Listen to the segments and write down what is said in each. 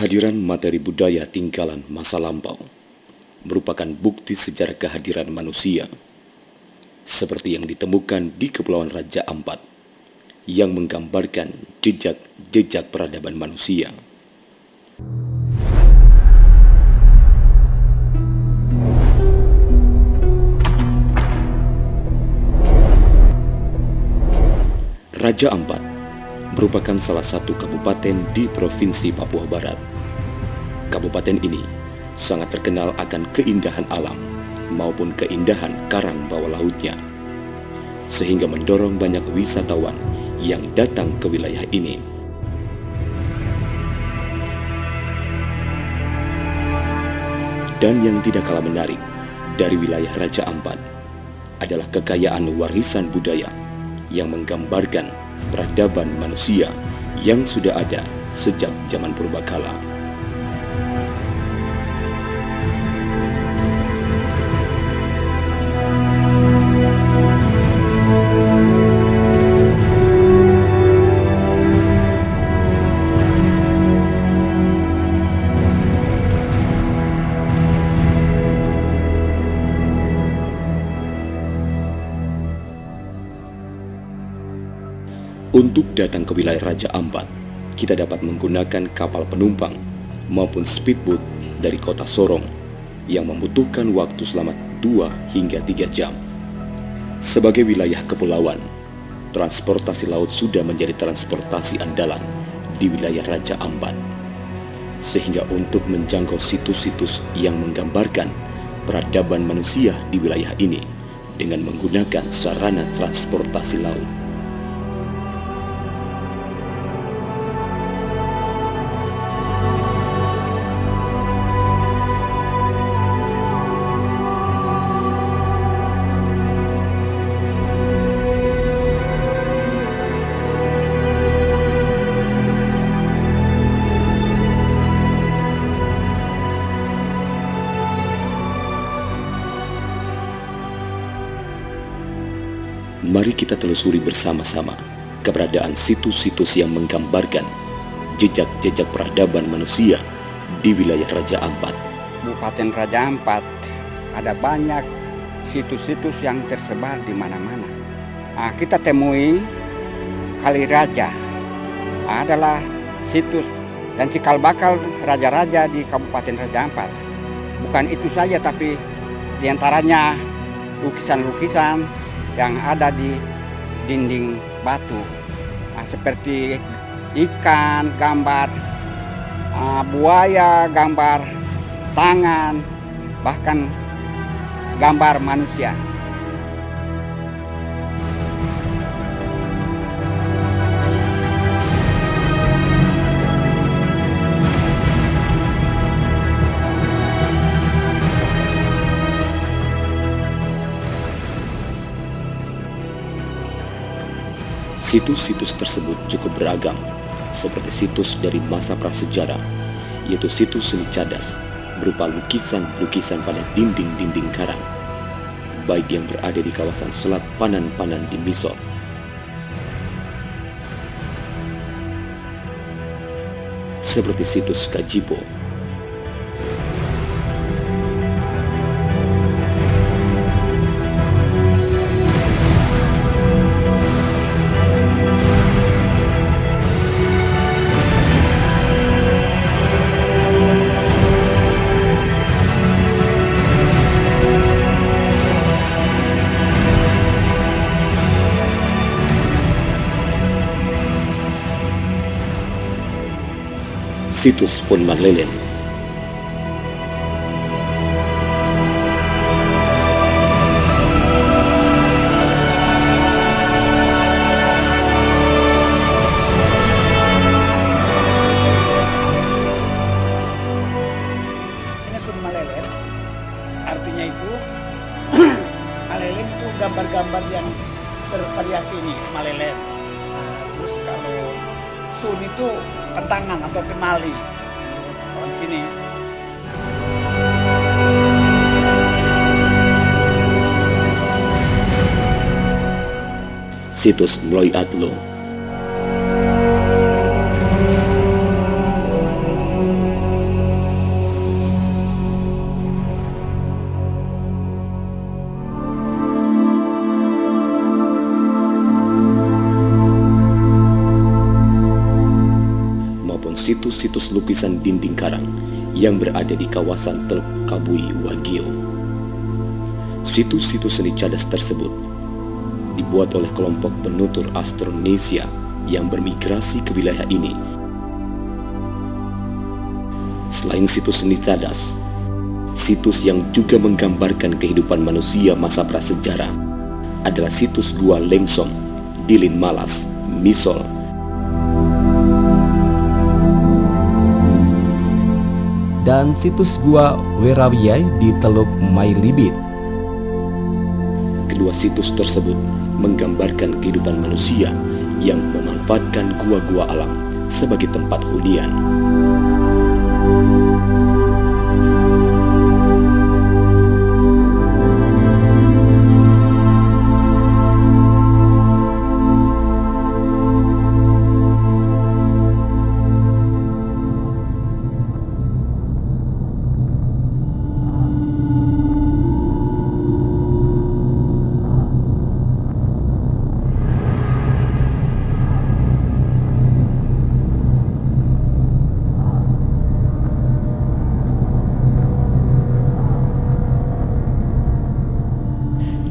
Kehadiran materi budaya tinggalan masa lampau merupakan bukti sejarah kehadiran manusia, seperti yang ditemukan di Kepulauan Raja Ampat, yang menggambarkan jejak-jejak peradaban manusia. Raja Ampat merupakan salah satu kabupaten di Provinsi Papua Barat. Kabupaten ini sangat terkenal akan keindahan alam maupun keindahan karang bawah lautnya, sehingga mendorong banyak wisatawan yang datang ke wilayah ini. Dan yang tidak kalah menarik dari wilayah Raja Ampat adalah kekayaan warisan budaya yang menggambarkan peradaban manusia yang sudah ada sejak zaman purbakala. Untuk datang ke wilayah Raja Ampat, kita dapat menggunakan kapal penumpang maupun speedboat dari kota Sorong yang membutuhkan waktu selama 2 hingga 3 jam. Sebagai wilayah kepulauan, transportasi laut sudah menjadi transportasi andalan di wilayah Raja Ampat. Sehingga untuk menjangkau situs-situs yang menggambarkan peradaban manusia di wilayah ini dengan menggunakan sarana transportasi laut. Mari kita telusuri bersama-sama keberadaan situs-situs yang menggambarkan jejak-jejak peradaban manusia di wilayah Raja Ampat. Kabupaten Raja Ampat ada banyak situs-situs yang tersebar di mana-mana. Kita temui Kali Raja adalah situs dan cikal bakal raja-raja di Kabupaten Raja Ampat. Bukan itu saja, tapi diantaranya lukisan-lukisan yang ada di dinding batu, seperti ikan, gambar buaya, gambar tangan, bahkan gambar manusia. Situs-situs tersebut cukup beragam, seperti situs dari masa prasejarah, yaitu situs seni cadas, berupa lukisan-lukisan pada dinding-dinding karang, baik yang berada di kawasan Selat Panan-Panan di Misol, seperti situs Kajibo, situs Fon Malelen, Malelen, artinya itu Malelen itu gambar-gambar yang bervariasi nih, Malelen. Terus kalau Sun itu kentangan atau kenali orang sini. situs Mloy Atlo, situs-situs lukisan dinding karang yang berada di kawasan Teluk Kabui, Wagio. Situs-situs seni cadas tersebut dibuat oleh kelompok penutur Austronesia yang bermigrasi ke wilayah ini. Selain situs seni cadas, situs yang juga menggambarkan kehidupan manusia masa prasejarah adalah situs Gua Lengsong, Dilin Malas, Misol, dan situs Gua Werawiyai di Teluk Mailibit. Kedua situs tersebut menggambarkan kehidupan manusia yang memanfaatkan gua-gua alam sebagai tempat hunian.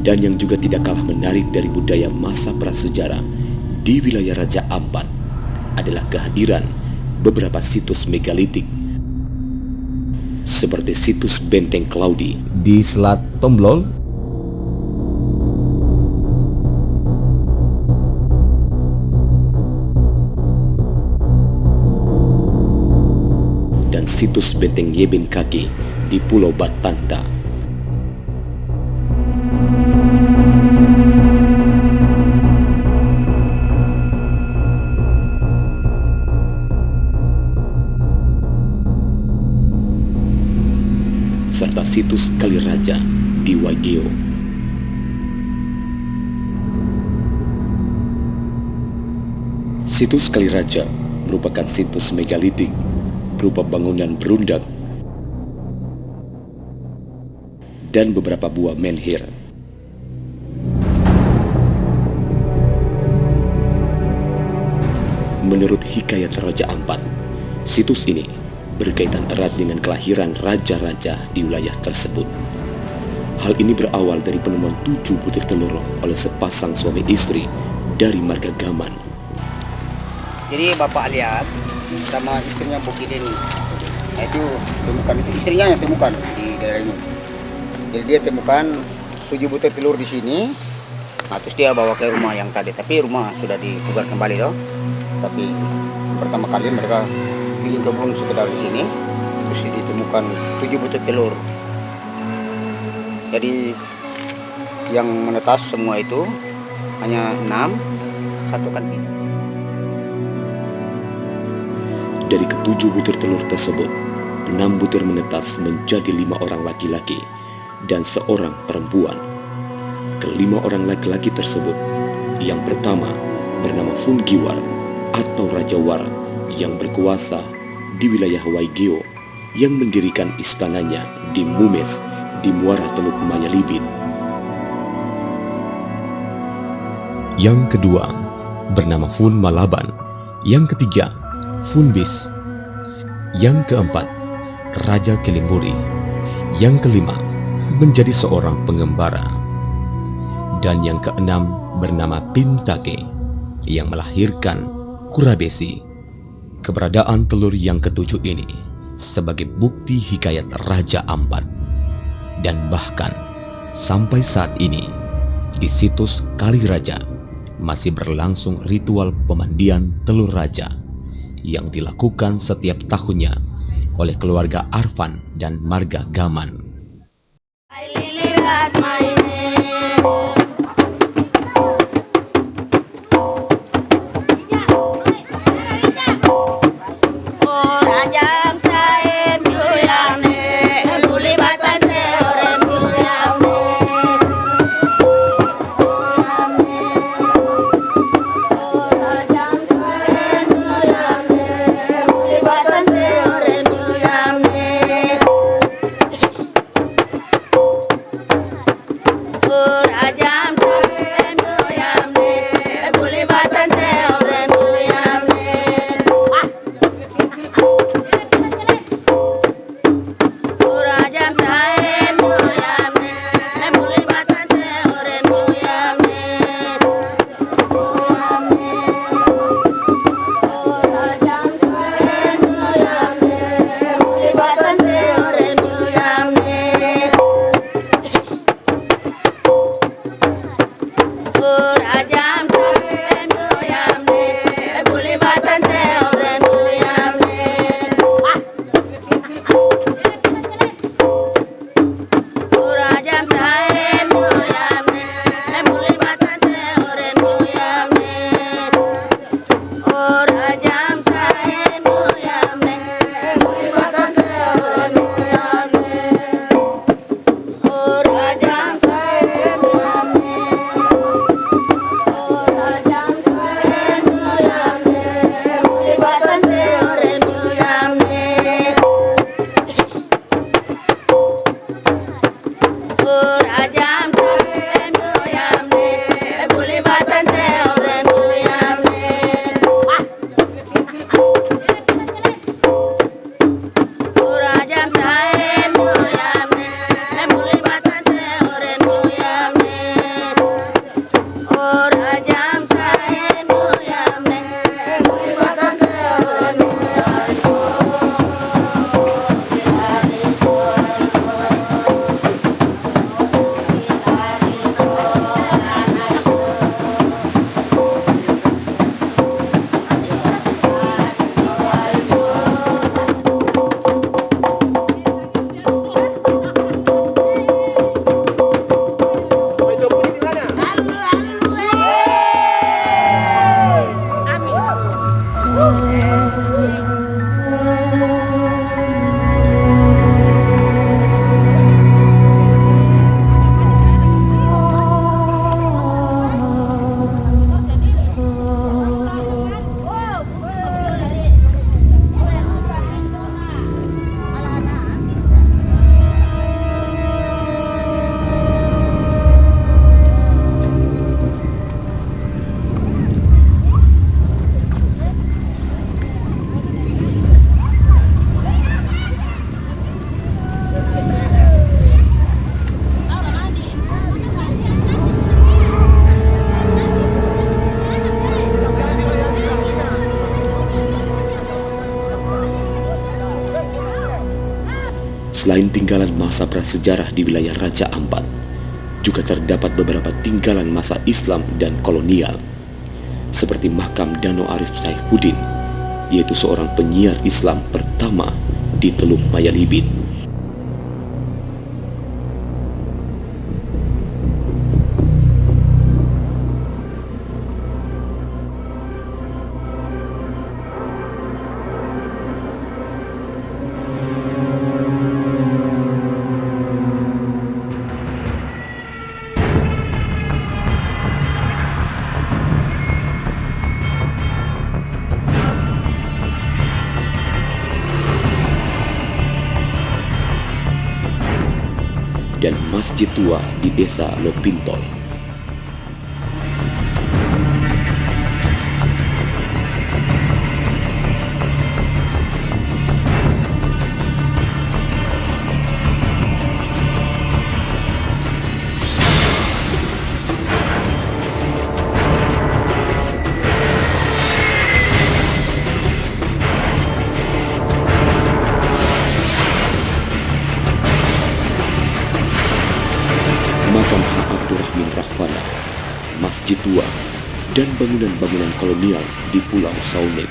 Dan yang juga tidak kalah menarik dari budaya masa prasejarah di wilayah Raja Ampat adalah kehadiran beberapa situs megalitik seperti situs Benteng Claudi di Selat Tomblol, dan situs Benteng Yeben Kaki di Pulau Batanta. Serta situs Kaliraja di Wagio. Situs Kaliraja merupakan situs megalitik berupa bangunan berundak dan beberapa buah menhir. Menurut hikayat Raja Ampat, situs ini berkaitan erat dengan kelahiran raja-raja di wilayah tersebut. Hal ini berawal dari penemuan 7 butir telur oleh sepasang suami istri dari marga Gaman. Jadi bapak lihat sama istrinya Bukidin, itu temukan itu istrinya yang temukan di daerah ini. Jadi dia temukan 7 butir telur di sini. Nah, terus dia bawa ke rumah yang tadi, tapi rumah sudah dipugar kembali loh. Tapi pertama kali mereka bikin kebun sekedar di sini, terus ditemukan 7 butir telur. Jadi yang menetas semua itu hanya 6, satu kan tidak. Dari ke-7 butir telur tersebut, 6 butir menetas menjadi 5 orang laki-laki dan 1 perempuan. Ke-5 orang laki-laki tersebut, yang pertama bernama Fungiwar atau Raja War yang berkuasa di wilayah Waigeo, yang mendirikan istananya di Mumes di Muara Teluk Mayalibit. Yang kedua bernama Fun Malaban. Yang ketiga Funbis. Yang keempat Raja Kelimburi. Yang kelima menjadi seorang pengembara. Dan yang keenam bernama Pintake yang melahirkan Kurabesi. Keberadaan telur yang ke-7 ini sebagai bukti hikayat Raja Ampat. Dan bahkan sampai saat ini di situs Kaliraja masih berlangsung ritual pemandian telur raja yang dilakukan setiap tahunnya oleh keluarga Arfan dan marga Gaman. Selain tinggalan masa prasejarah di wilayah Raja Ampat, juga terdapat beberapa tinggalan masa Islam dan kolonial, seperti makam Dano Arif Saifuddin, yaitu seorang penyiar Islam pertama di Teluk Mayalibit. Dan masjid tua di desa Lopintol. Makam H. Abdurrahmin Rahvana, masjid tua, dan bangunan-bangunan kolonial di Pulau Saunek.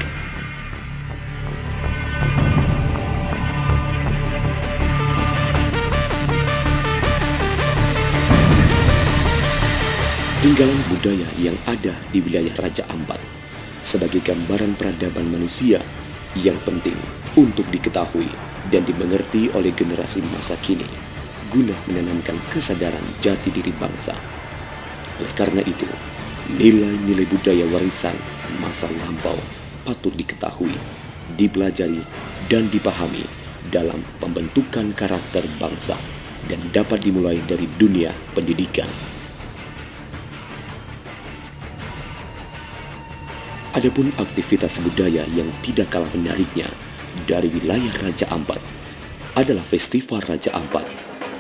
Tinggalan budaya yang ada di wilayah Raja Ampat sebagai gambaran peradaban manusia yang penting untuk diketahui dan dimengerti oleh generasi masa kini, guna menanamkan kesadaran jati diri bangsa. Oleh karena itu, nilai-nilai budaya warisan masa lampau patut diketahui, dipelajari, dan dipahami dalam pembentukan karakter bangsa dan dapat dimulai dari dunia pendidikan. Adapun aktivitas budaya yang tidak kalah menariknya dari wilayah Raja Ampat adalah Festival Raja Ampat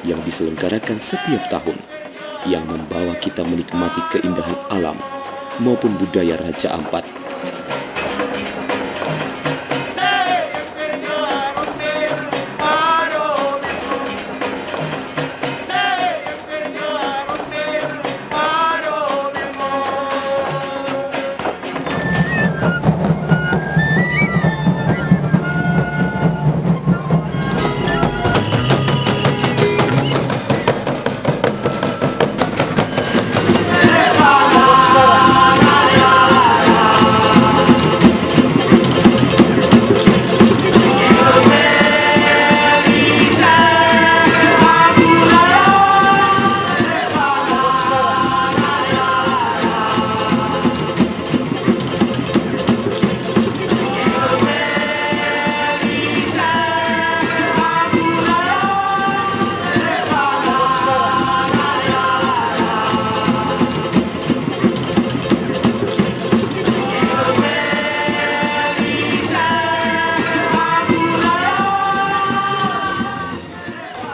yang diselenggarakan setiap tahun, yang membawa kita menikmati keindahan alam maupun budaya Raja Ampat.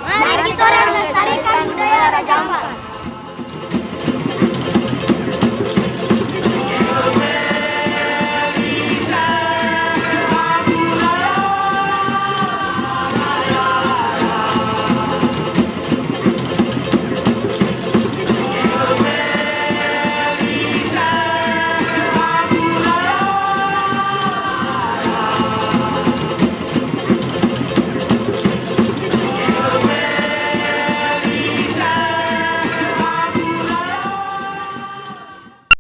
Mari kita melestarikan budaya Raja Ampat.